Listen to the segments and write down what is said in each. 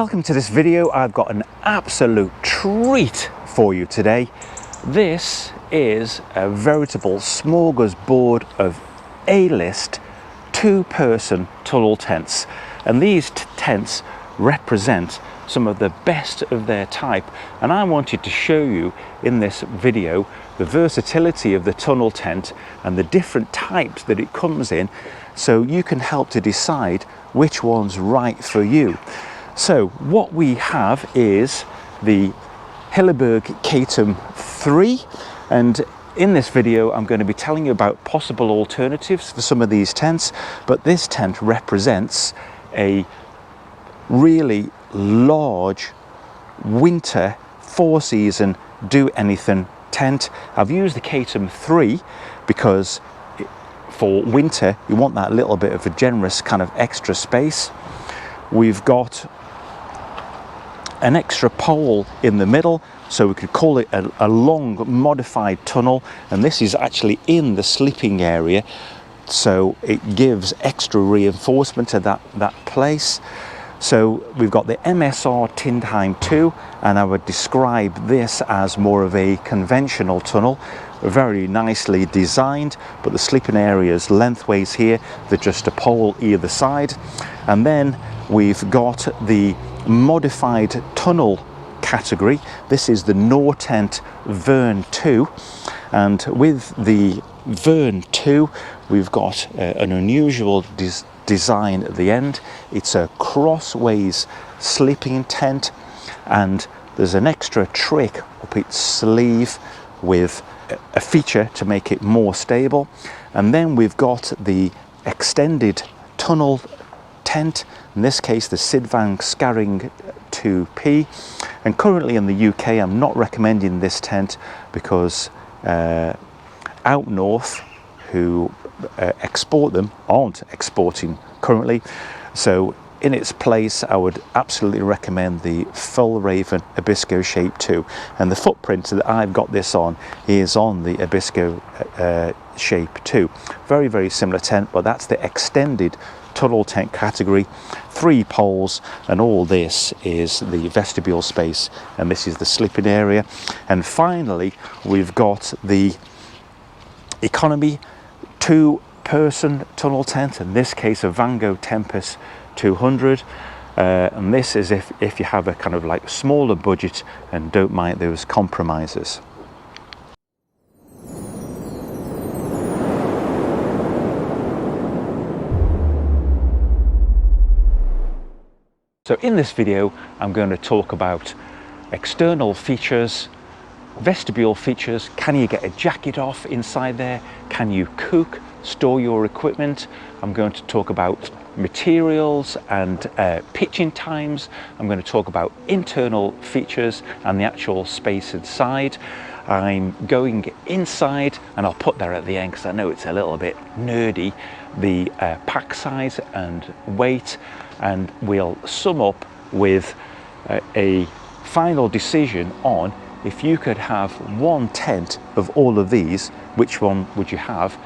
Welcome to this video. I've got an absolute treat for you today. This is a veritable smorgasbord of A-list two-person tunnel tents, and these tents represent some of the best of their type, and I wanted to show you in this video the versatility of the tunnel tent and the different types that it comes in, so you can help to decide which one's right for you. So what we have is the Hilleberg Kaitum 3, and in this video I'm going to be telling you about possible alternatives for some of these tents, but this tent represents a really large winter four-season do-anything tent. I've used the Kaitum 3 because for winter you want that little bit of a generous kind of extra space. We've got an extra pole in the middle, so we could call it a long modified tunnel, and this is actually in the sleeping area, so it gives extra reinforcement to that place. So we've got the MSR Tindheim 2, and I would describe this as more of a conventional tunnel, very nicely designed, but the sleeping areas lengthways here, they're just a pole either side. And then we've got the modified tunnel category. This is the Nortent Vern 2, and with the Vern 2 we've got an unusual design at the end. It's a crossways sleeping tent, and there's an extra trick up its sleeve with a feature to make it more stable. And then we've got the extended tunnel tent, in this case the Sydvang Skaring 2P, and currently in the UK I'm not recommending this tent because out north who export them aren't exporting currently, so in its place I would absolutely recommend the Full Raven Abisco Shape 2, and the footprint that I've got this on is on the Abisco Shape 2. Very, very similar tent, but that's the extended tunnel tent category, 3 poles, and all this is the vestibule space, and this is the sleeping area. And finally we've got the economy two-person tunnel tent, in this case a Vango Tempest 200, and this is if you have a kind of like smaller budget and don't mind those compromises. So in this video I'm going to talk about external features, vestibule features. Can you get a jacket off inside there? Can you cook, store your equipment? I'm going to talk about materials and pitching times. I'm going to talk about internal features and the actual space inside. I'm going inside, and I'll put that at the end because I know it's a little bit nerdy, the pack size and weight, and we'll sum up with a final decision on if you could have one tent of all of these, which one would you have?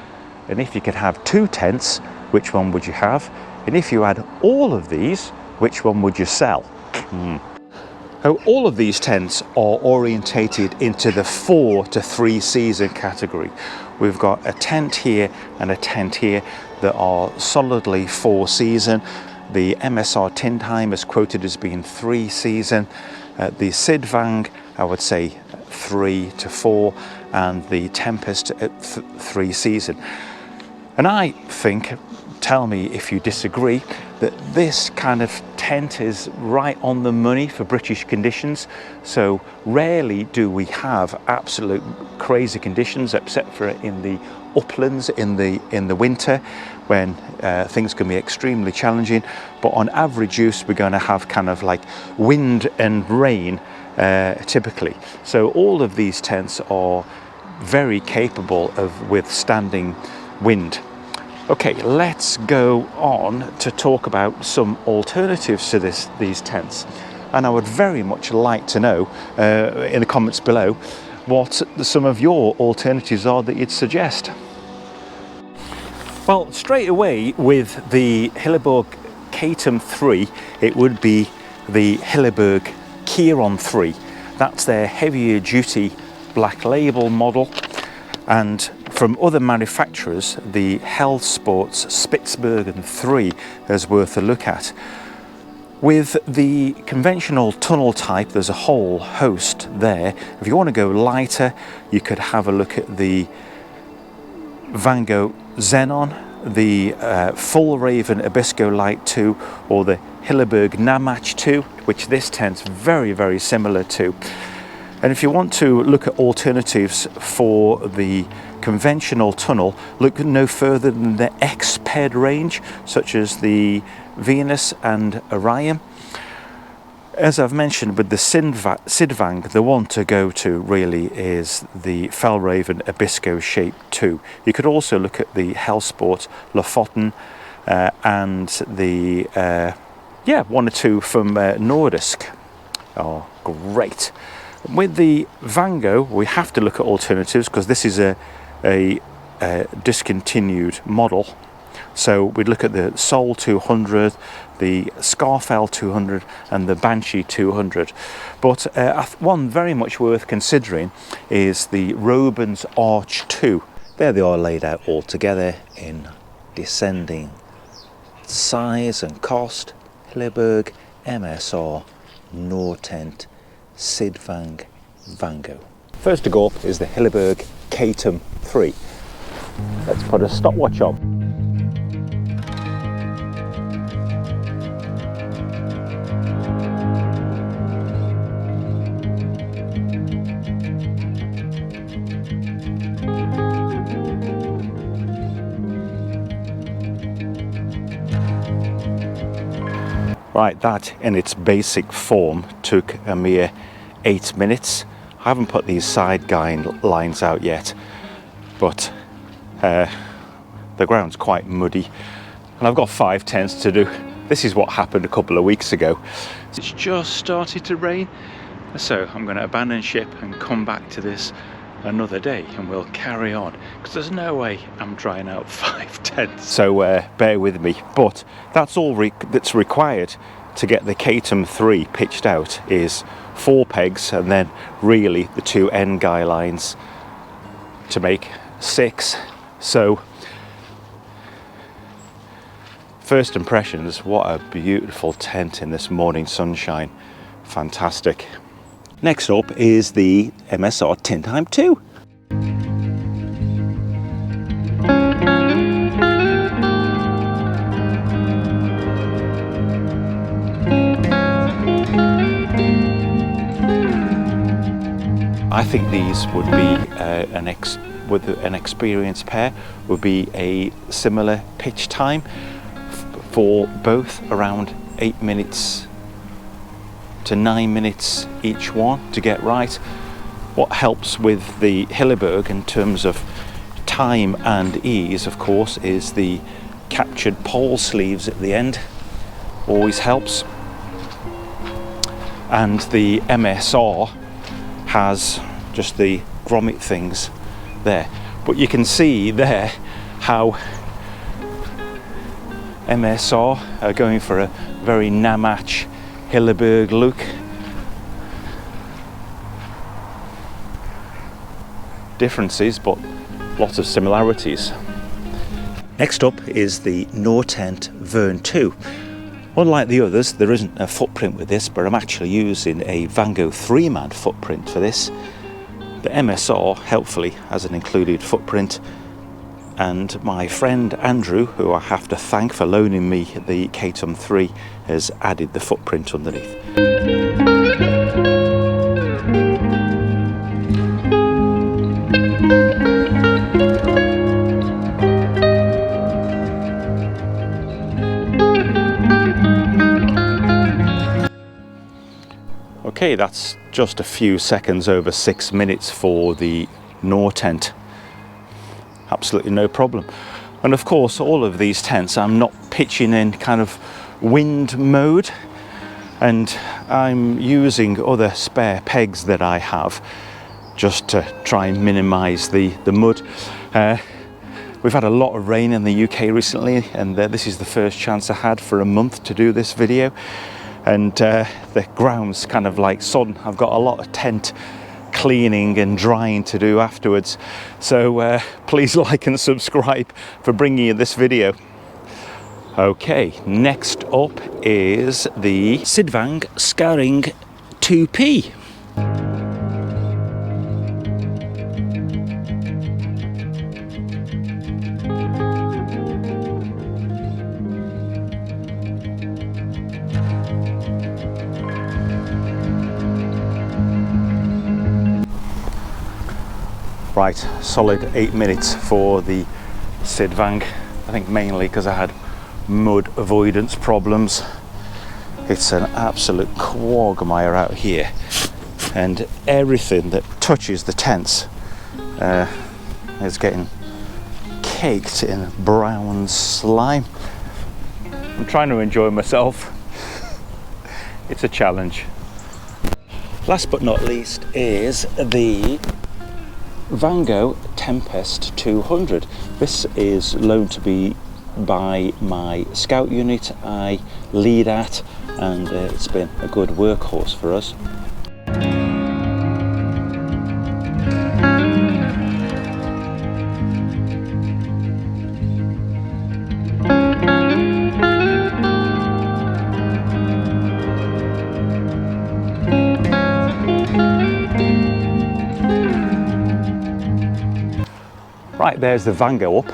And if you could have 2 tents, which one would you have? And if you had all of these, which one would you sell? So all of these tents are orientated into the 4 to 3 season category. We've got a tent here and a tent here that are solidly 4 season. The MSR Tindheim is quoted as being 3 season. The Sydvang, I would say 3 to 4, and the Tempest at 3 season. And I think, tell me if you disagree, that this kind of tent is right on the money for British conditions. So rarely do we have absolute crazy conditions, except for in the uplands in the winter, when things can be extremely challenging. But on average use we're going to have kind of like wind and rain typically. So all of these tents are very capable of withstanding wind. Okay, let's go on to talk about some alternatives to these tents, and I would very much like to know in the comments below what some of your alternatives are that you'd suggest. Well, straight away with the Hilleberg Kaitum 3, it would be the Hilleberg Kaitum 3. That's their heavier duty black label model, and from other manufacturers the Hell Sports Spitsbergen 3 is worth a look at. With the conventional tunnel type, there's a whole host there. If you want to go lighter, you could have a look at the Vango Xenon, the Full Raven Abisko Light 2, or the Hilleberg Namach 2, which this tent's very, very similar to. And if you want to look at alternatives for the conventional tunnel, look no further than the X-Ped range, such as the Venus and Orion. As I've mentioned with the Sydvang, the one to go to really is the Fellraven Abisko Shape 2. You could also look at the Hellsport Lofoten and the one or two from Nordisk. Oh, great. With the Vango, we have to look at alternatives because this is a discontinued model. So we'd look at the Sol 200, the Scarfell 200 and the Banshee 200. But one very much worth considering is the Robens Arch 2. There they are laid out all together in descending size and cost. Hilleberg, MSR, Nortent, Sydvang, Vango. First to go up is the Hilleberg Kaitum 3. Let's put a stopwatch on. Right, that in its basic form took a mere 8 minutes. I haven't put these side lines out yet, but the ground's quite muddy and I've got 5 tents to do. This is what happened a couple of weeks ago. It's just started to rain, so I'm going to abandon ship and come back to this another day and we'll carry on, because there's no way I'm trying out 5 tents. So bear with me, but that's all that's required to get the Kaitum 3 pitched out is 4 pegs and then really the 2 end guy lines to make 6. So first impressions, what a beautiful tent in this morning sunshine. Fantastic. Next up is the MSR Tindheim 2. I think these would be with an experienced pair would be a similar pitch time for both, around 8 minutes to 9 minutes each one to get right. What helps with the Hilleberg in terms of time and ease, of course, is the captured pole sleeves at the end. Always helps. And the MSR has just the grommet things there. But you can see there how MSR are going for a very Namach Hilleberg look. Differences, but lots of similarities. Next up is the Nortent Vern 2. Unlike the others, there isn't a footprint with this, but I'm actually using a Vango 3-man footprint for this. The MSR helpfully has an included footprint, and my friend Andrew, who I have to thank for loaning me the Kaitum 3, has added the footprint underneath. Okay, that's just a few seconds over 6 minutes for the Nortent. Absolutely no problem. And of course, all of these tents I'm not pitching in kind of wind mode, and I'm using other spare pegs that I have just to try and minimize the mud. We've had a lot of rain in the UK recently, and this is the first chance I had for a month to do this video. and the ground's kind of like sodden. I've got a lot of tent cleaning and drying to do afterwards, so please like and subscribe for bringing you this video. Okay, next up is the Sydvang Skaring 2P. Right, solid 8 minutes for the Sydvang. I think mainly because I had mud avoidance problems. It's an absolute quagmire out here, and everything that touches the tents is getting caked in brown slime. I'm trying to enjoy myself. It's a challenge. Last but not least is the Vango Tempest 200. This is loaned to be by my scout unit I lead at, and it's been a good workhorse for us. Right, there's the Vango up.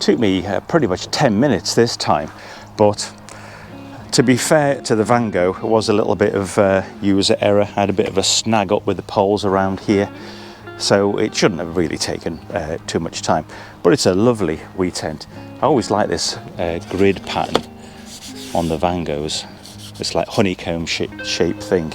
Took me pretty much 10 minutes this time, but to be fair to the Vango, it was a little bit of user error. I had a bit of a snag up with the poles around here, so it shouldn't have really taken too much time. But it's a lovely wee tent. I always like this grid pattern on the Vangos. It's like honeycomb shape thing.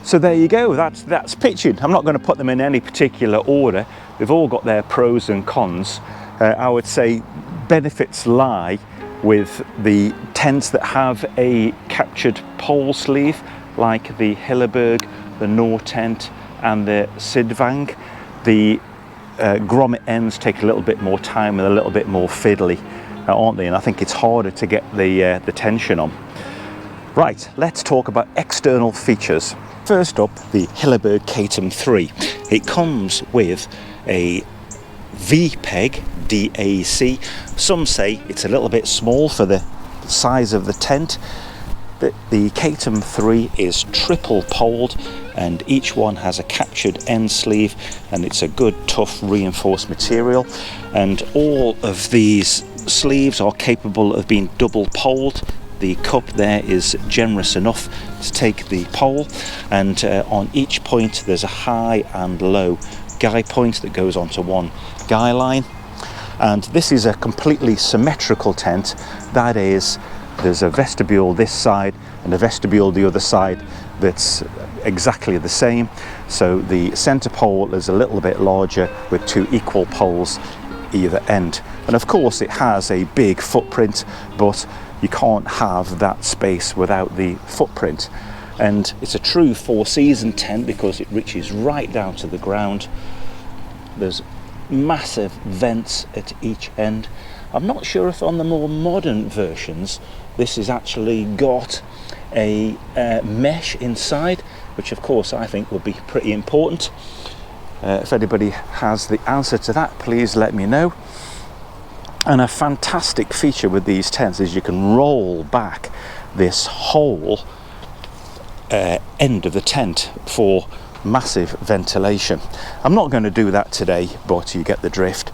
So there you go, that's pitching. I'm not going to put them in any particular order. They've all got their pros and cons. I would say benefits lie with the tents that have a captured pole sleeve, like the Hilleberg, the Nortent and the Sydvang. The grommet ends take a little bit more time and a little bit more fiddly, aren't they? And I think it's harder to get the tension on. Right, let's talk about external features. First up, the Hilleberg Kaitum 3. It comes with a V-peg DAC. Some say it's a little bit small for the size of the tent. The Kaitum 3 is triple poled, and each one has a captured end sleeve, and it's a good tough reinforced material, and all of these sleeves are capable of being double poled. The cup there is generous enough to take the pole, and on each point there's a high and low guy point that goes onto one guy line. And this is a completely symmetrical tent. That is, there's a vestibule this side and a vestibule the other side that's exactly the same. So the center pole is a little bit larger with two equal poles either end. And of course it has a big footprint, but you can't have that space without the footprint. And it's a true four-season tent because it reaches right down to the ground. There's massive vents at each end. I'm not sure if on the more modern versions this has actually got a mesh inside, which of course I think would be pretty important. If anybody has the answer to that, please let me know. And a fantastic feature with these tents is you can roll back this whole end of the tent for massive ventilation. I'm not going to do that today, but you get the drift.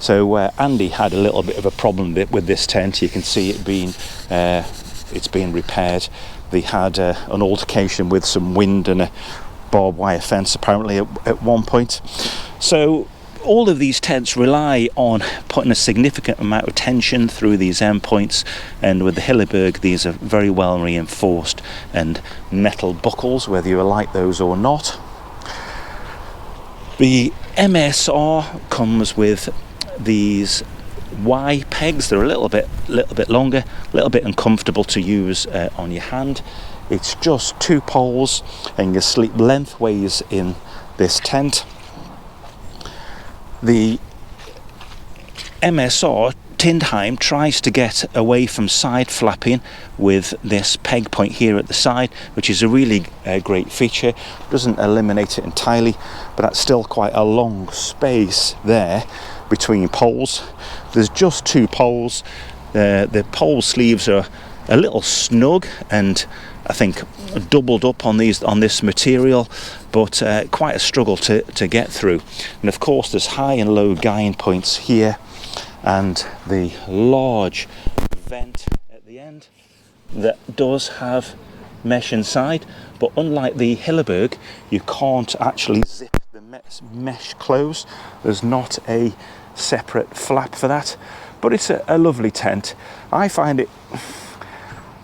So Andy had a little bit of a problem with this tent. You can see it being it's being repaired. They had an altercation with some wind and a barbed wire fence apparently at one point. So all of these tents rely on putting a significant amount of tension through these endpoints, and with the Hilleberg these are very well reinforced and metal buckles, whether you like those or not. The MSR comes with these Y pegs. They're a little bit longer, a little bit uncomfortable to use on your hand. It's just two poles and you sleep lengthways in this tent. The MSR Tindheim tries to get away from side flapping with this peg point here at the side, which is a really great feature. Doesn't eliminate it entirely, but that's still quite a long space there between poles. There's just 2 poles. The pole sleeves are a little snug and I think doubled up on this material, but quite a struggle to get through. And of course there's high and low guying points here, and the large vent at the end that does have mesh inside, but unlike the Hilleberg, you can't actually zip the mesh close. There's not a separate flap for that, but it's a lovely tent. I find it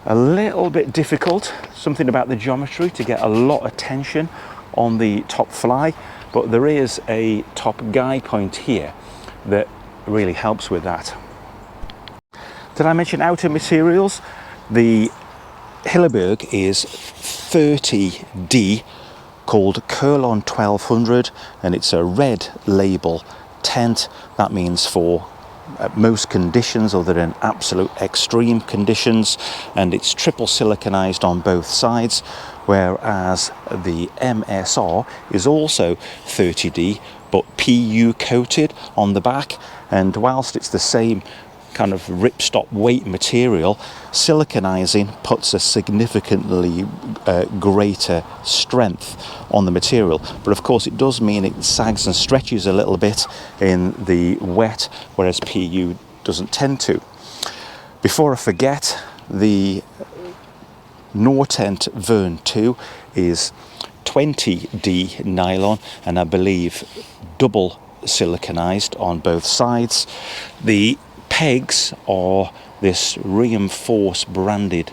a little bit difficult, something about the geometry, to get a lot of tension on the top fly, but there is a top guy point here that really helps with that. Did I mention outer materials? The Hilleberg is 30D, called Curlon 1200, and it's a red label tent. That means for most conditions other than absolute extreme conditions, and it's triple siliconized on both sides, whereas the MSR is also 30D but PU coated on the back. And whilst it's the same kind of ripstop weight material, siliconizing puts a significantly greater strength on the material. But of course it does mean it sags and stretches a little bit in the wet, whereas PU doesn't tend to. Before I forget, the Nortent Vern 2 is 20D nylon, and I believe double siliconized on both sides. The pegs are this reinforced branded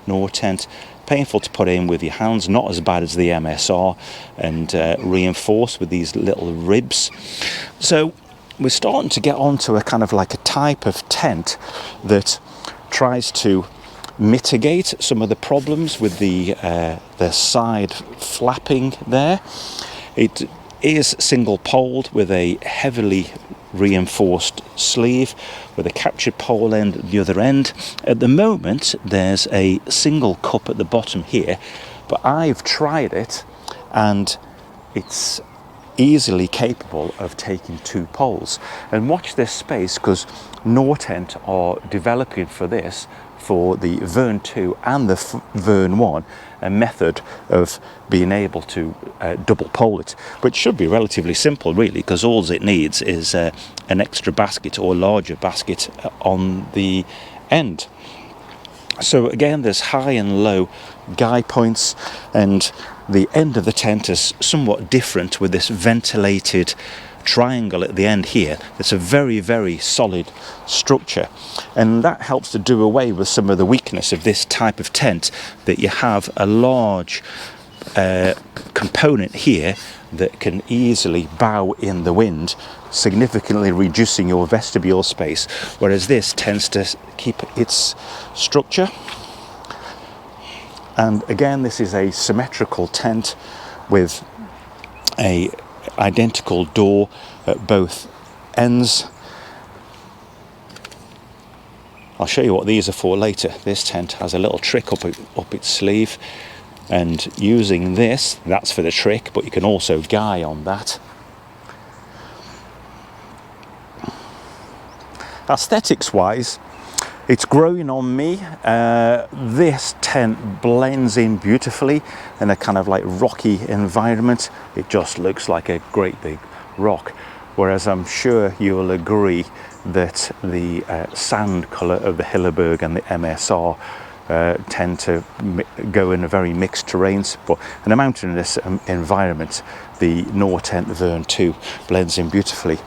Nortent, painful to put in with your hands, not as bad as the MSR, and reinforced with these little ribs. So we're starting to get onto a kind of like a type of tent that tries to mitigate some of the problems with the side flapping there. It is single poled with a heavily reinforced sleeve with a captured pole end at the other end. At the moment there's a single cup at the bottom here, but I've tried it and it's easily capable of taking 2 poles. And watch this space, because Nortent are developing for this, for the Vern 2 and the Vern 1, a method of being able to double pole it, which should be relatively simple really, because all it needs is an extra basket or larger basket on the end. So again, there's high and low guy points, and the end of the tent is somewhat different with this ventilated triangle at the end here. It's a very, very solid structure, and that helps to do away with some of the weakness of this type of tent, that you have a large component here that can easily bow in the wind, significantly reducing your vestibule space, whereas this tends to keep its structure. And again, this is a symmetrical tent with a identical door at both ends. I'll show you what these are for later. This tent has a little trick up its sleeve, and using this, that's for the trick, but you can also guy on that. Aesthetics wise, it's growing on me. This tent blends in beautifully in a kind of like rocky environment. It just looks like a great big rock, whereas I'm sure you will agree that the sand colour of the Hilleberg and the MSR tend to go in a very mixed terrains, but in a mountainous environment the Nortent Vern 2 blends in beautifully.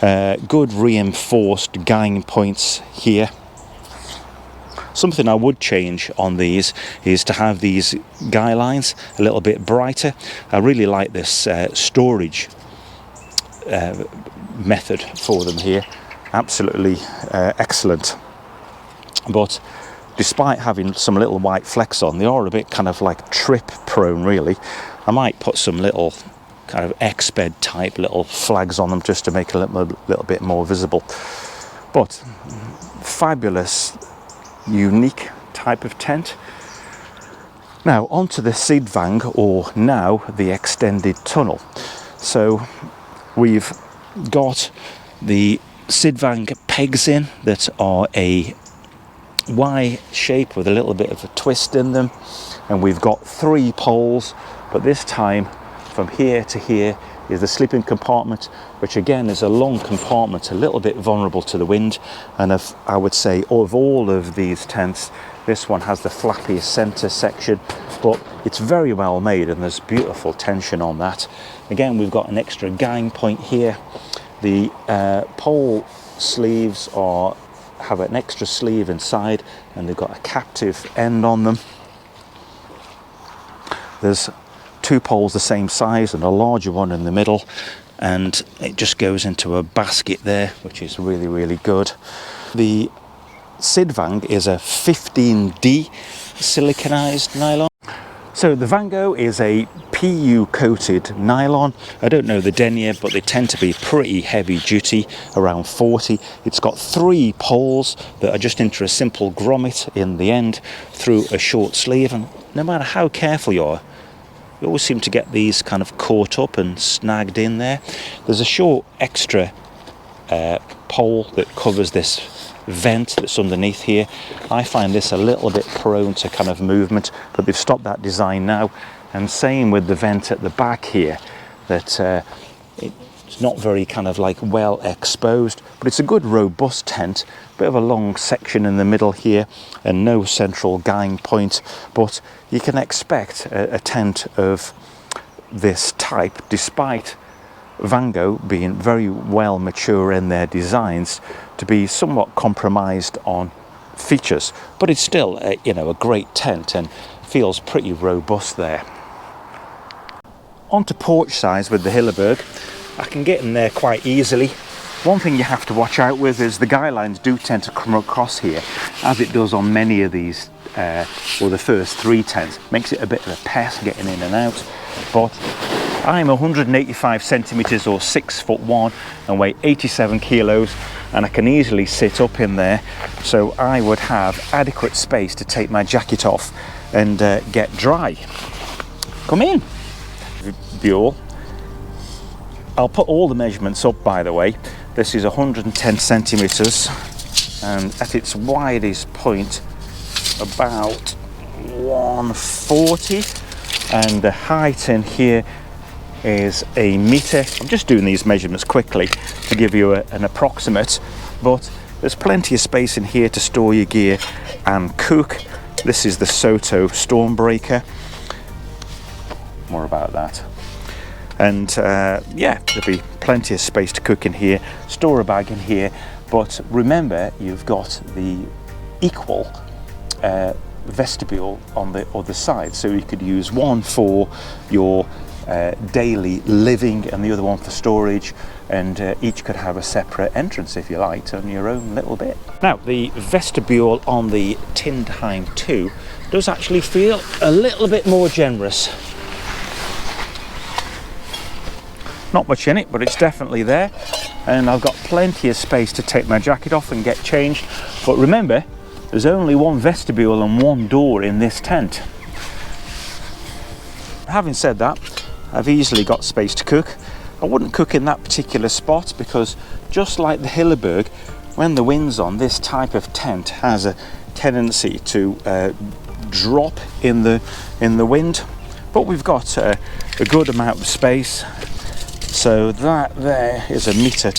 Good reinforced guying points here. Something I would change on these is to have these guy lines a little bit brighter. I really like this storage method for them here. Absolutely excellent. But despite having some little white flecks on, they are a bit kind of like trip prone really. I might put some little kind of X-bed type little flags on them just to make it a little bit more visible. But fabulous, unique type of tent. Now onto the Sydvang, or now the extended tunnel. So we've got the Sydvang pegs in that are a Y shape with a little bit of a twist in them, and we've got 3 poles, but this time from here to here is the sleeping compartment, which again is a long compartment, a little bit vulnerable to the wind. And I would say of all of these tents, this one has the flappiest center section, but it's very well made and there's beautiful tension on that. Again, we've got an extra gang point here. The pole sleeves have an extra sleeve inside, and they've got a captive end on them. There's 2 poles the same size and a larger one in the middle, and it just goes into a basket there, which is really, really good. The Sydvang is a 15D siliconized nylon. So the Vango is a PU coated nylon. I don't know the denier, but they tend to be pretty heavy duty, around 40. It's got 3 poles that are just into a simple grommet in the end through a short sleeve, and no matter how careful you are, you always seem to get these kind of caught up and snagged in there. There's a short extra pole that covers this vent that's underneath here. I find this a little bit prone to kind of movement, but they've stopped that design now. And same with the vent at the back here, that it's not very kind of like well exposed, but it's a good robust tent. Bit of a long section in the middle here and no central gang point, but you can expect a tent of this type, despite Vango being very well mature in their designs, to be somewhat compromised on features, but it's still a great tent and feels pretty robust there. Onto porch size with the Hilleberg. I can get in there quite easily. One thing you have to watch out with is the guy lines do tend to come across here, as it does on many of these, or the first 3 tents. Makes it a bit of a pest getting in and out, but I'm 185 centimeters or 6'1" and weigh 87 kilos, and I can easily sit up in there, so I would have adequate space to take my jacket off and get dry. Come in. Buell. I'll put all the measurements up, by the way. This is 110 centimeters, and at its widest point about 140, and the height in here is a meter. I'm just doing these measurements quickly to give you an approximate, but there's plenty of space in here to store your gear and cook. This is the Soto Stormbreaker. More about that. And yeah, there'll be plenty of space to cook in here, store a bag in here, but remember you've got the equal vestibule on the other side, so you could use one for your daily living and the other one for storage, and each could have a separate entrance if you liked on your own little bit. Now the vestibule on the Tindheim 2 does actually feel a little bit more generous. Not much in it, but it's definitely there, and I've got plenty of space to take my jacket off and get changed. But remember, there's only one vestibule and one door in this tent. Having said that, I've easily got space to cook. I wouldn't cook in that particular spot because, just like the Hilleberg, when the wind's on, this type of tent has a tendency to drop in the wind. But we've got a good amount of space. So that there is 1.20 meters,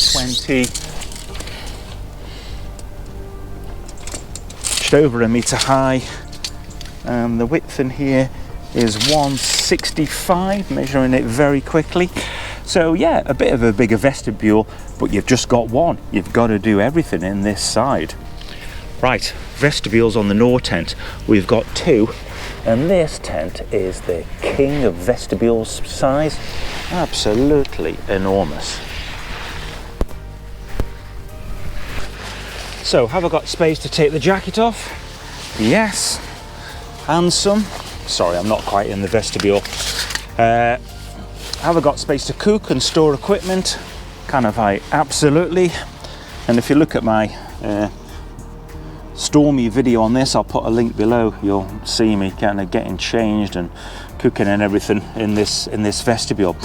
just over 1 meter high, and the width in here is 165, measuring it very quickly. So yeah, a bit of a bigger vestibule, but you've just got one. You've got to do everything in this side. Right, vestibules on the Nortent, we've got 2. And this tent is the king of vestibules size. Absolutely enormous. So, have I got space to take the jacket off? Yes. And some. Sorry, I'm not quite in the vestibule. Have I got space to cook and store equipment? Kind of absolutely. And if you look at my stormy video on this, I'll put a link below. You'll see me kind of getting changed and cooking and everything in this vestibule.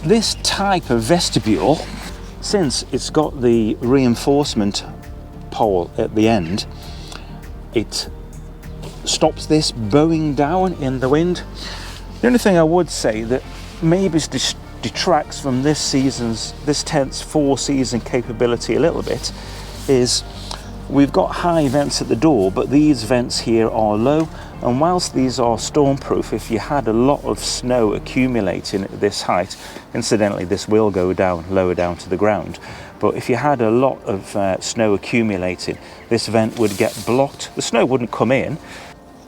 This type of vestibule, since it's got the reinforcement pole at the end, it stops this bowing down in the wind. The only thing I would say that maybe detracts from this tent's 4-season capability a little bit is we've got high vents at the door, but these vents here are low, and whilst these are stormproof, if you had a lot of snow accumulating at this height, incidentally this will go down lower down to the ground, but if you had a lot of snow accumulating, this vent would get blocked. The snow wouldn't come in.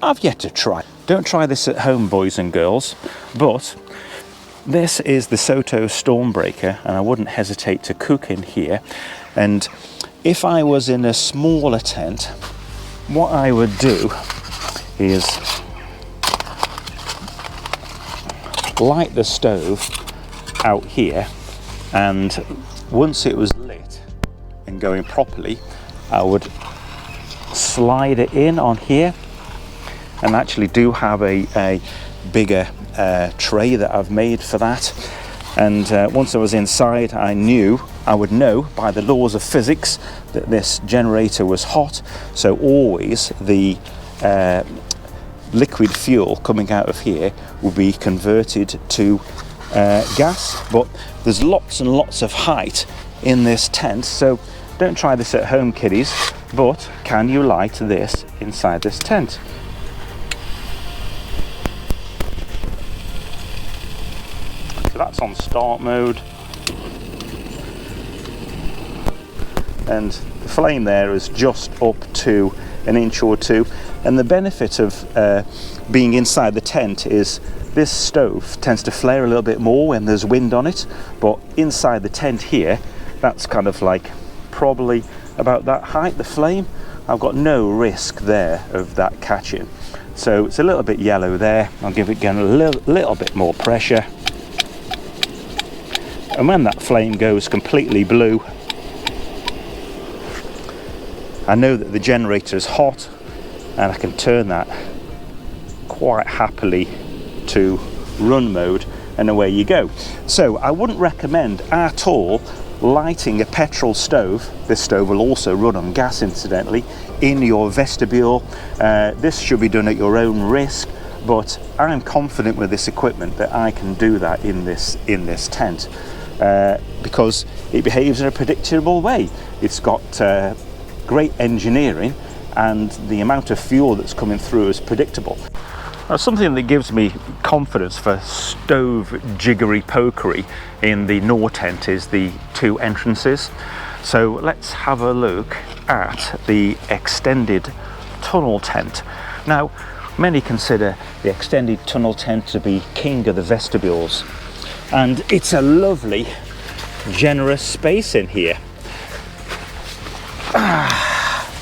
I've yet to try. Don't try this at home, boys and girls, but this is the Soto Stormbreaker, and I wouldn't hesitate to cook in here. And if I was in a smaller tent, what I would do is light the stove out here, and once it was lit and going properly, I would slide it in on here, and actually do have a bigger tray that I've made for that. And once I was inside, I would know by the laws of physics that this generator was hot, so always the liquid fuel coming out of here will be converted to gas. But there's lots and lots of height in this tent, so don't try this at home, kiddies. But can you light this inside this tent? So that's on start mode, and the flame there is just up to 1 inch or 2. And the benefit of being inside the tent is this stove tends to flare a little bit more when there's wind on it, but inside the tent here, that's kind of like probably about that height, the flame. I've got no risk there of that catching. So it's a little bit yellow there. I'll give it again a little bit more pressure. And when that flame goes completely blue, I know that the generator is hot, and I can turn that quite happily to run mode, and away you go. So I wouldn't recommend at all lighting a petrol stove. This stove will also run on gas, incidentally, in your vestibule. This should be done at your own risk, but I'm confident with this equipment that I can do that in this tent, because it behaves in a predictable way. It's got great engineering, and the amount of fuel that's coming through is predictable. Now, something that gives me confidence for stove jiggery pokery in the Nortent is the 2 entrances. So let's have a look at the extended tunnel tent. Now, many consider the extended tunnel tent to be king of the vestibules, and it's a lovely, generous space in here.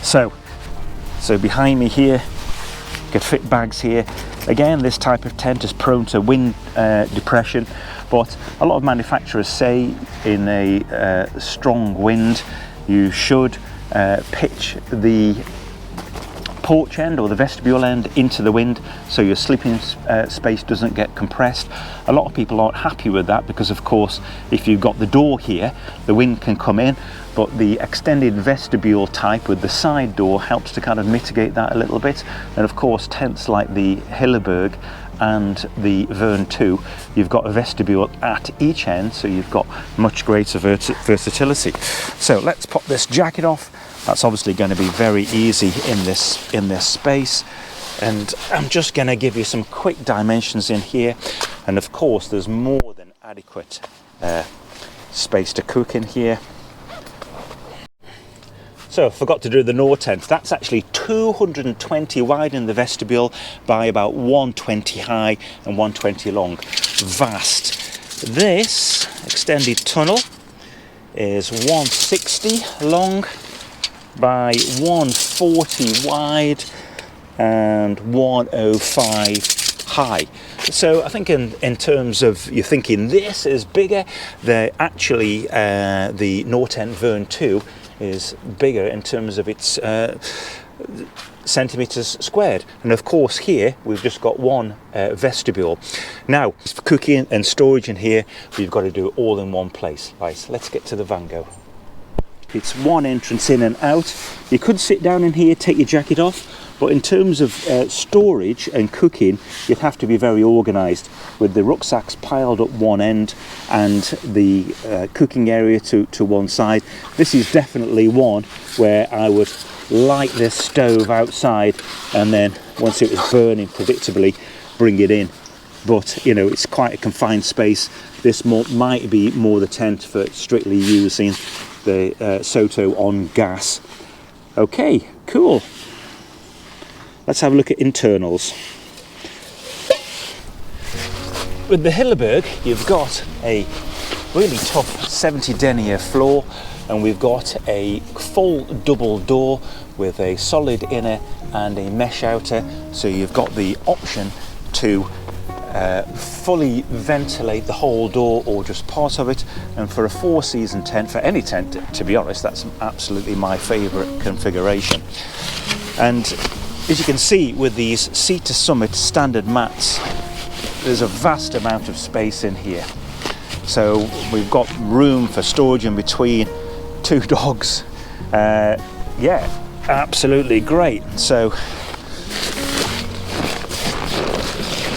So behind me here, you could fit bags here. Again, this type of tent is prone to wind depression, but a lot of manufacturers say in a strong wind you should pitch the porch end or the vestibule end into the wind, so your sleeping space doesn't get compressed. A lot of people aren't happy with that because, of course, if you've got the door here, the wind can come in, but the extended vestibule type with the side door helps to kind of mitigate that a little bit. And of course, tents like the Hilleberg and the Vern 2, you've got a vestibule at each end, so you've got much greater versatility. So let's pop this jacket off. That's obviously going to be very easy in this space, and I'm just going to give you some quick dimensions in here. And of course, there's more than adequate space to cook in here. So I forgot to do the Nortent. That's actually 220 wide in the vestibule by about 120 high and 120 long. Vast. This extended tunnel is 160 long by 140 wide and 105 high. So I think in terms of, you're thinking this is bigger, actually the Nortent Vern 2 is bigger in terms of its centimeters squared. And of course here we've just got one vestibule. Now for cooking and storage in here, we've got to do it all in one place. Right, so let's get to the Vango. It's one entrance in and out. You could sit down in here, take your jacket off, but in terms of storage and cooking, you'd have to be very organised with the rucksacks piled up one end and the cooking area to one side. This is definitely one where I would light this stove outside and then once it was burning predictably bring it in. But you know, it's quite a confined space. This might be more the tent for strictly using the Soto on gas. Okay, cool. Let's have a look at internals. With the Hilleberg, you've got a really tough 70 denier floor, and we've got a full double door with a solid inner and a mesh outer, so you've got the option to fully ventilate the whole door or just part of it. And for a 4-season tent, for any tent to be honest, that's absolutely my favourite configuration. And as you can see with these Sea to Summit standard mats, there's a vast amount of space in here. So we've got room for storage in between 2 dogs. Yeah, absolutely great. So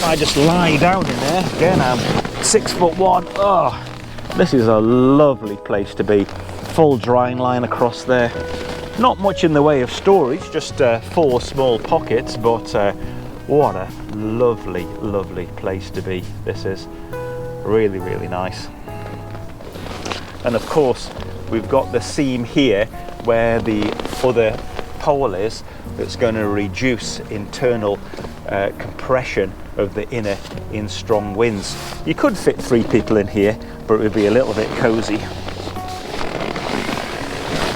I just lie down in there. Again, I'm 6'1". Oh, this is a lovely place to be. Full drying line across there. Not much in the way of storage, just 4 small pockets, but what a lovely, lovely place to be. This is really, really nice. And of course, we've got the seam here where the other pole is that's going to reduce internal compression of the inner in strong winds. You could fit 3 people in here, but it would be a little bit cozy.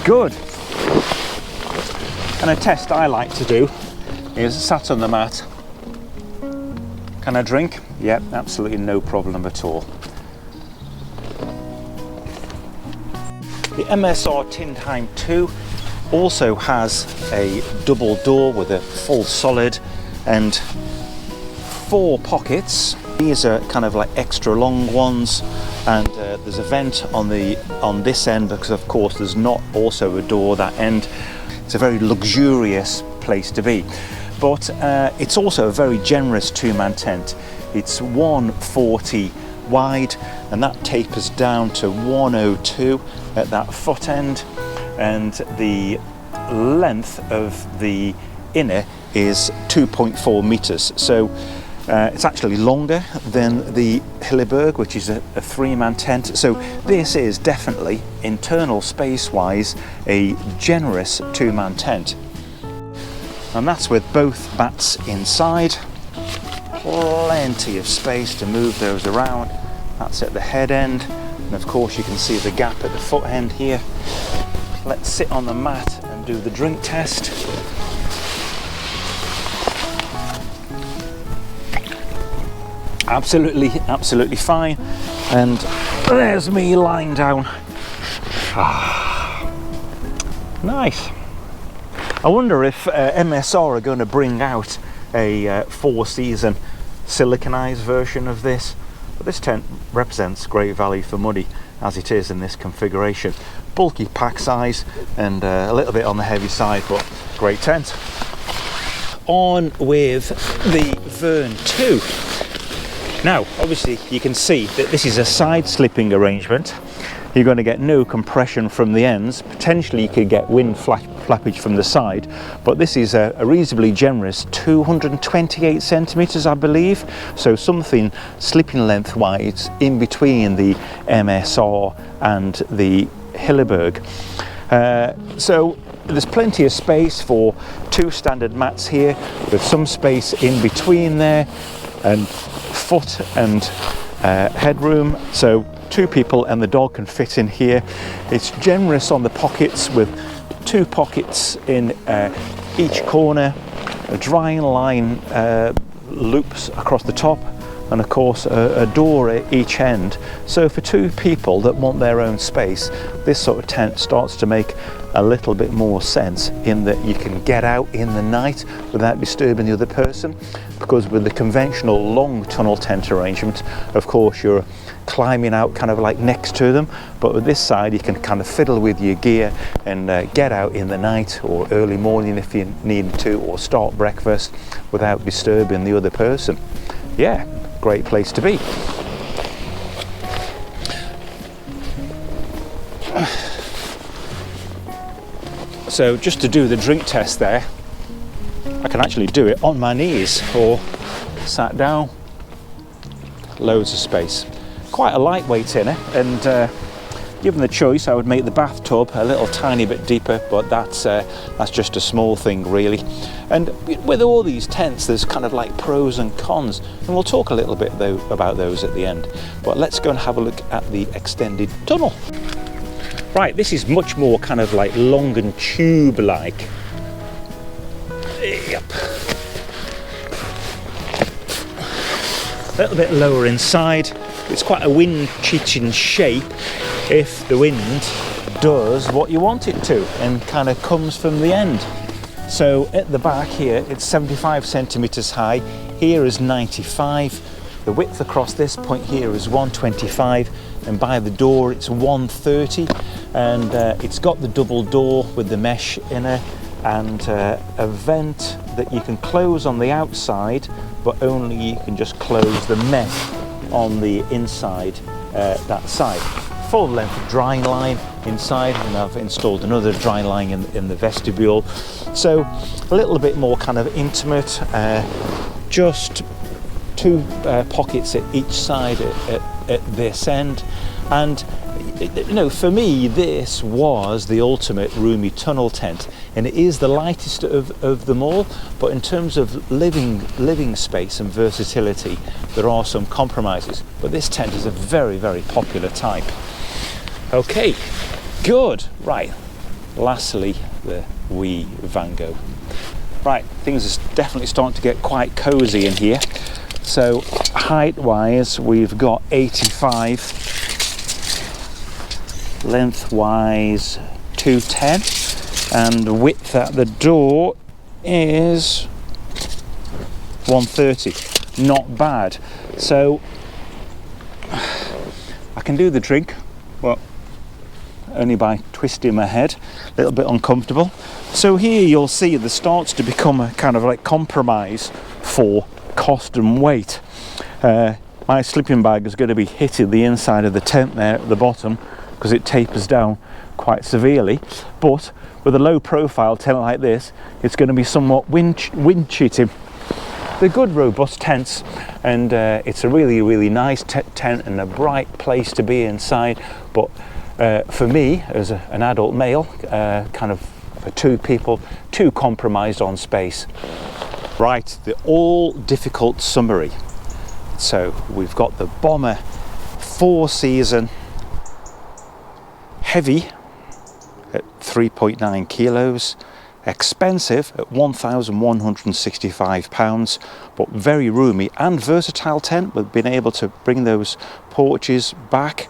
Good. And a test I like to do is sat on the mat. Can I drink? Yep, absolutely no problem at all. The MSR Tindheim 2 also has a double door with a full solid and 4 pockets. These are kind of like extra long ones, and there's a vent on this end because of course there's not also a door that end. It's a very luxurious place to be, but it's also a very generous 2-man tent. It's 140 wide and that tapers down to 102 at that foot end, and the length of the inner is 2.4 meters. So it's actually longer than the Hilleberg, which is a 3-man tent. So this is definitely, internal space wise, a generous 2-man tent. And that's with both mats inside. Plenty of space to move those around. That's at the head end, and of course you can see the gap at the foot end here. Let's sit on the mat and do the drink test. Absolutely fine. And there's me lying down. Nice. I wonder if MSR are going to bring out a 4-season siliconized version of this. But this tent represents great value for money as it is in this configuration. Bulky pack size and a little bit on the heavy side, but great tent. On with the Vern 2. Now, obviously, you can see that this is a side slipping arrangement. You're going to get no compression from the ends. Potentially, you could get wind flappage from the side, but this is a reasonably generous 228 centimeters, I believe. So something slipping lengthwise in between the MSR and the Hilleberg. So there's plenty of space for 2 standard mats here, with some space in between there, and foot and headroom, so 2 people and the dog can fit in here. It's generous on the pockets with 2 pockets in each corner, a drying line loops across the top, and of course a door at each end. So for two people that want their own space, this sort of tent starts to make a little bit more sense, in that you can get out in the night without disturbing the other person, because with the conventional long tunnel tent arrangement, of course you're climbing out kind of like next to them, but with this side you can kind of fiddle with your gear and get out in the night or early morning if you need to, or start breakfast without disturbing the other person. Yeah, great place to be. So just to do the drink test there, I can actually do it on my knees or sat down. Loads of space. Quite a lightweight in it, and given the choice I would make the bathtub a little tiny bit deeper, but that's just a small thing really. And with all these tents there's kind of like pros and cons, and we'll talk a little bit though about those at the end. But let's go and have a look at the extended tunnel. Right, this is much more kind of like long and tube like. Yep. A little bit lower inside. It's quite a wind-cheating shape if the wind does what you want it to and kind of comes from the end. So at the back here it's 75 centimeters high, here is 95. The width across this point here is 125, and by the door it's 130, and it's got the double door with the mesh inner and a vent that you can close on the outside, but only you can just close the mesh on the inside, that side. Full length drying line inside, and I've installed another drying line in the vestibule. So a little bit more kind of intimate, just two pockets at each side at this end. And you know, for me this was the ultimate roomy tunnel tent, and it is the lightest of them all, but in terms of living space and versatility there are some compromises, but this tent is a very, very popular type. Okay, good. Right, lastly the wee Vango. Right, things are definitely starting to get quite cozy in here. So height wise we've got 85, lengthwise 210, and width at the door is 130. Not bad. So I can do the drink, well, only by twisting my head, a little bit uncomfortable. So here you'll see there starts to become a kind of like compromise for cost and weight. My sleeping bag is going to be hitting the inside of the tent there at the bottom because it tapers down quite severely, but with a low profile tent like this it's going to be somewhat wind cheating. They're good robust tents, and it's a really, really nice tent and a bright place to be inside, but for me as an adult male, kind of for two people, too compromised on space. Right, the all difficult summary. So we've got the Bomber 4-season, heavy at 3.9 kilos, expensive at £1,165, but very roomy and versatile tent. We've been able to bring those porches back.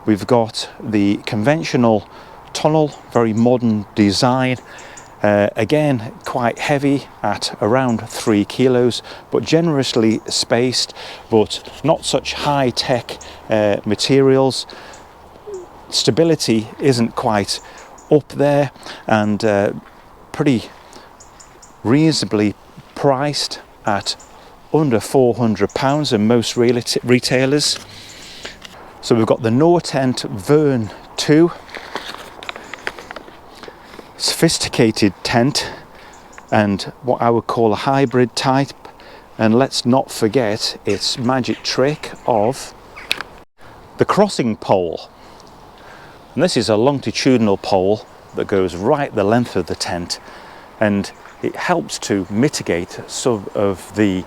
We've got the conventional tunnel, very modern design. Again, quite heavy at around 3 kilos, but generously spaced, but not such high-tech materials. Stability isn't quite up there, and pretty reasonably priced at under £400 in most retailers. So we've got the Nortent Vern 2. Sophisticated tent, and what I would call a hybrid type, and let's not forget its magic trick of the crossing pole. And this is a longitudinal pole that goes right the length of the tent, and it helps to mitigate some of the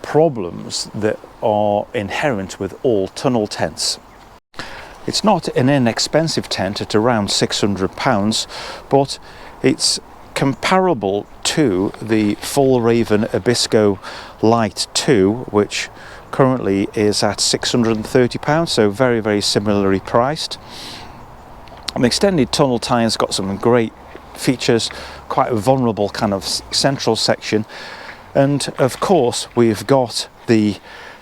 problems that are inherent with all tunnel tents. It's not an inexpensive tent at around £600, but it's comparable to the Full Raven Abisco Light 2, which currently is at £630, so very, very similarly priced. The extended tunnel tyre's got some great features, quite a vulnerable kind of central section, and of course we've got the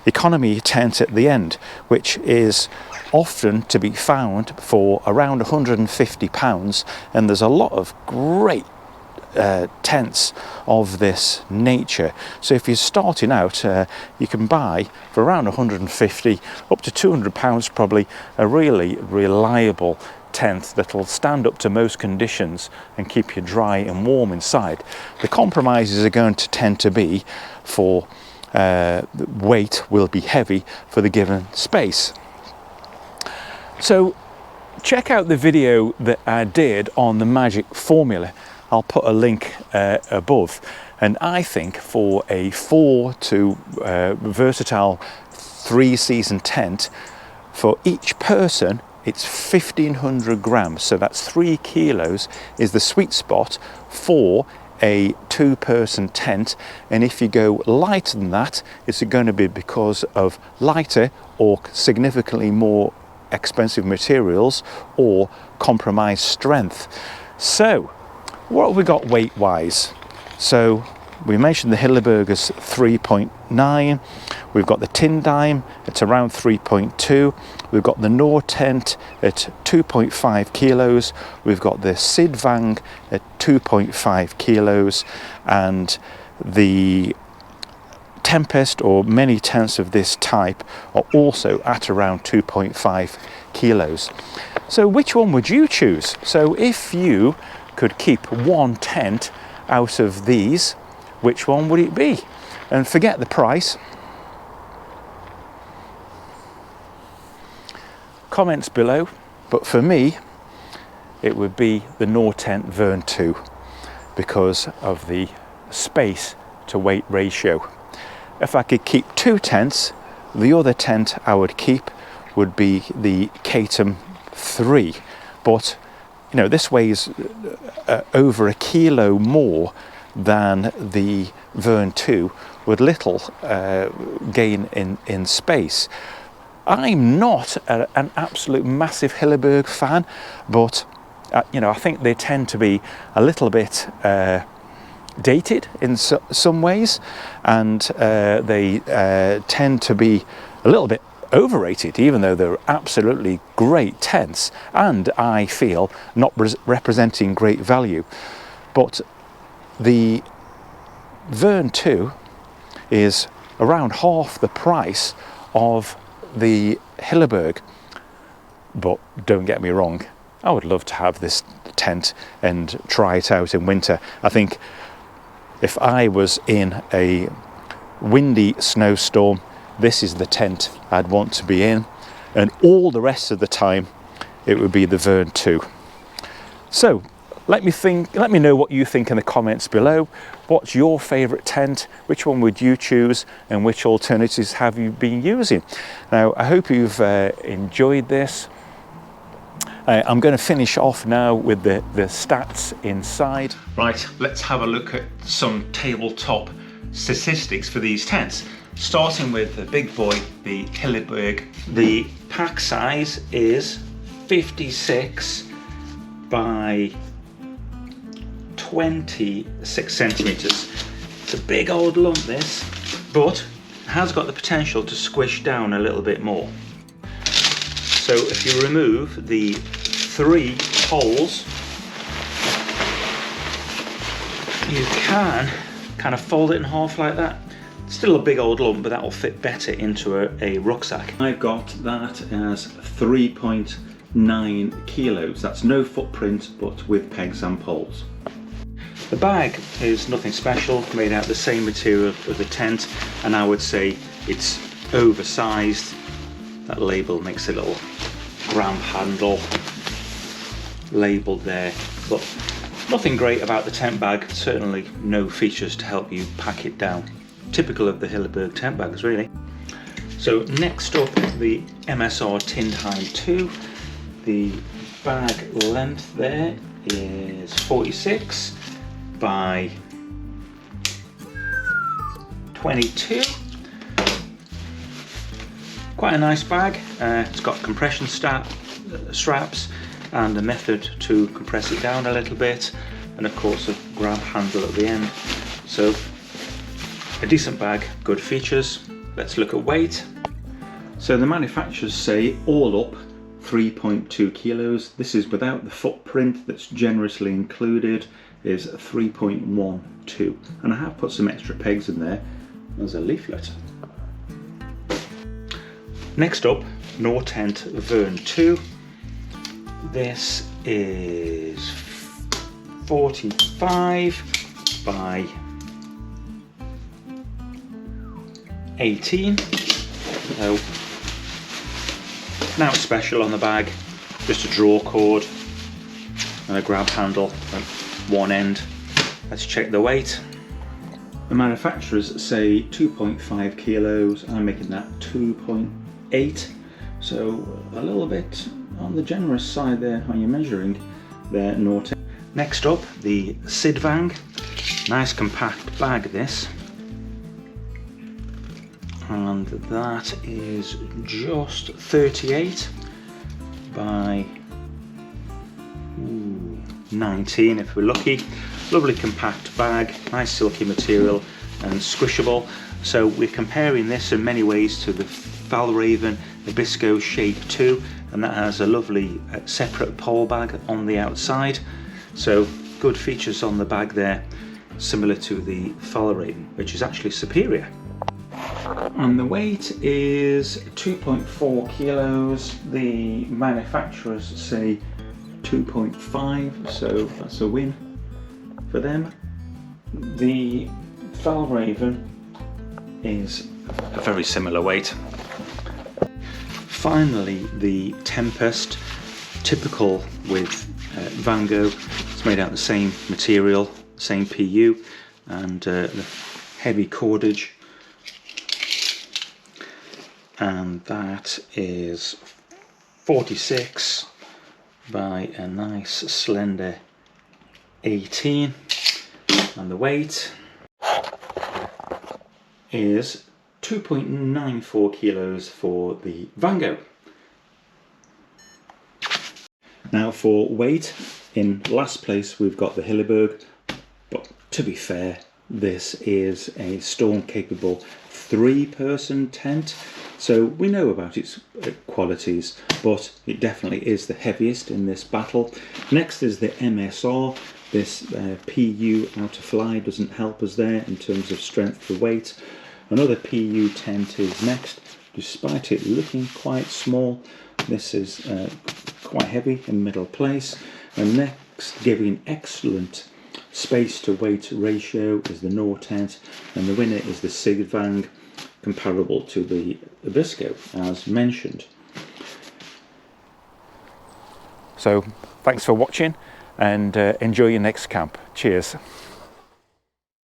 economy tent at the end, which is often to be found for around £150, and there's a lot of great tents of this nature. So if you're starting out, you can buy for around 150 up to £200 probably a really reliable tent that'll stand up to most conditions and keep you dry and warm inside. The compromises are going to tend to be for weight will be heavy for the given space. So check out the video that I did on the magic formula. I'll put a link above, and I think for a versatile 3-season tent, for each person it's 1,500 grams, so that's 3 kilos is the sweet spot for a 2-person tent. And if you go lighter than that, it's going to be because of lighter or significantly more expensive materials or compromised strength. So what have we got weight wise? So we mentioned the Hilleberg is 3.9, we've got the Tindheim at around 3.2, we've got the Nortent at 2.5 kilos, we've got the Sydvang at 2.5 kilos, and the Tempest, or many tents of this type, are also at around 2.5 kilos. So which one would you choose? So if you could keep one tent out of these, which one would it be? And forget the price. Comments below, but for me it would be the Nortent Vern 2 because of the space to weight ratio. If I could keep 2 tents, the other tent I would keep would be the Kaitum 3, but you know, this weighs over a kilo more than the Vern 2 with little gain in space. I'm not an absolute massive Hilleberg fan, but you know, I think they tend to be a little bit dated in some ways, and they tend to be a little bit overrated, even though they're absolutely great tents and I feel not representing great value. But the Vern 2 is around half the price of the Hilleberg. But don't get me wrong, I would love to have this tent and try it out in winter. I think if I was in a windy snowstorm, this is the tent I'd want to be in, and all the rest of the time it would be the Vern 2. So let me know what you think in the comments below. What's your favourite tent? Which one would you choose, and which alternatives have you been using? Now I hope you've enjoyed this. I'm going to finish off now with the stats inside. Right, let's have a look at some tabletop statistics for these tents. Starting with the big boy, the Hilleberg. The pack size is 56 by 26 centimeters. It's a big old lump, this, but has got the potential to squish down a little bit more. So if you remove the 3 holes, you can kind of fold it in half like that. Still a big old lump, but that will fit better into a rucksack. I've got that as 3.9 kilos. That's no footprint, but with pegs and poles. The bag is nothing special, made out of the same material as the tent, and I would say it's oversized. That label makes a little gram handle labeled there, but nothing great about the tent bag. Certainly no features to help you pack it down. Typical of the Hilleberg tent bags, really. So next up, the MSR Tindheim 2. The bag length there is 46 by 22. Quite a nice bag. It's got compression straps and a method to compress it down a little bit, and of course a grab handle at the end. So a decent bag, good features. Let's look at weight. So the manufacturers say all up 3.2 kilos. This is without the footprint that's generously included, is 3.12, and I have put some extra pegs in there. There's a leaflet. Next up, Nortent Vern 2. This is 45 by 18. So now special on the bag, just a draw cord and a grab handle at one end. Let's check the weight. The manufacturers say 2.5 kilos. I'm making that 2.8, so a little bit on the generous side there on your measuring there, Nortent. Next up, the Sydvang. Nice compact bag this, and that is just 38 by 19 if we're lucky. Lovely compact bag, nice silky material and squishable. So we're comparing this in many ways to the Valraven Nabisco Shape 2, and that has a lovely separate pole bag on the outside. So good features on the bag there, similar to the Valraven, which is actually superior. And the weight is 2.4 kilos. The manufacturers say 2.5, so that's a win for them. The Valraven is a very similar weight. Finally, the Tempest, typical with Vango. It's made out of the same material, same PU, and the heavy cordage, and that is 46 by a nice slender 18, and the weight is 2.94 kilos for the Vango. Now for weight, in last place we've got the Hilleberg, but to be fair, this is a storm capable 3-person tent, so we know about its qualities, but it definitely is the heaviest in this battle. Next is the MSR. This PU outer fly doesn't help us there in terms of strength to weight. Another PU tent is next. Despite it looking quite small, this is quite heavy in middle place. And next, giving excellent space to weight ratio, is the Nortent, and the winner is the Sydvang, comparable to the Nabisco as mentioned. So thanks for watching, and enjoy your next camp. Cheers.